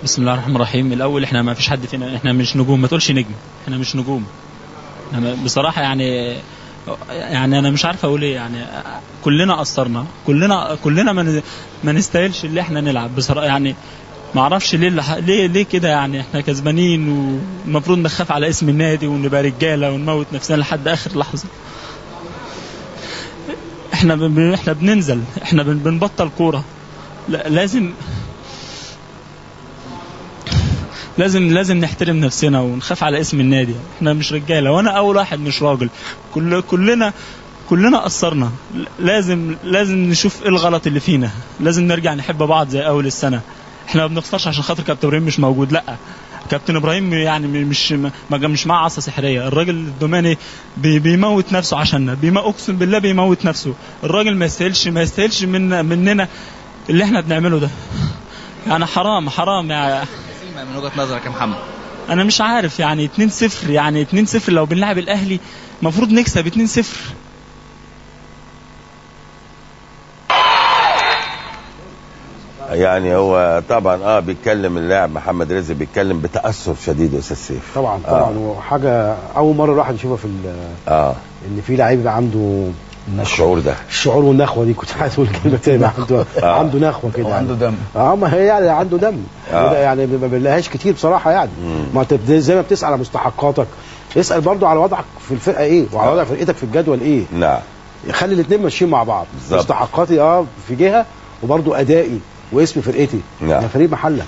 بسم الله الرحمن الرحيم. الاول احنا ما فيش حد فينا، احنا مش نجوم، ما تقولش نجم، احنا مش نجوم. احنا بصراحه يعني انا مش عارف اقول ايه. يعني كلنا قصرنا، كلنا ما نستاهلش اللي احنا نلعب بصراحه. يعني ما اعرفش ليه كده. يعني احنا كسبانين والمفروض نخاف على اسم النادي ونبقى رجاله ونموت نفسنا لحد اخر لحظه. احنا بننزل، احنا بنبطل كوره. لازم نحترم نفسنا ونخاف على اسم النادي. احنا مش رجاله، وانا اول واحد مش راجل. كلنا قصرنا. لازم نشوف ايه الغلط اللي فينا. لازم نرجع نحب بعض زي اول السنه. احنا ما بنخسرش عشان خاطر كابتن ابراهيم مش موجود، لا. كابتن ابراهيم يعني مش معاه عصا سحريه. الراجل الدوماني بيموت نفسه عشاننا، اقسم بالله بيموت نفسه. الراجل ما يستاهلش مننا اللي احنا بنعمله ده. يعني حرام يعني. من وجهة نظرك يا محمد؟ انا مش عارف. يعني 2-0، يعني 2-0 لو بنلعب الاهلي المفروض نكسب 2-0. يعني هو طبعا بيتكلم اللاعب محمد رزق، بيتكلم بتأثر شديد يا استاذ سيف. طبعا وحاجه اول مره الواحد يشوفها في ان في لعيب يبقى عنده الشعور والنخوه دي. كنت عايز اقول كلمه تانية. عنده نخوه كده، عنده دم. ما هي يعني عنده دم. وده يعني ما بنلاقيهاش كتير بصراحه. يعني ما انت زي ما بتسال على مستحقاتك، اسال برضو على وضعك في الفرقه ايه، وعلى وضع فرقتك في الجدول ايه. نعم. خلي الاثنين ماشيين مع بعض. بالزبط. مستحقاتي في جهه، وبرضو ادائي واسم فرقتي. نعم. فريق محله.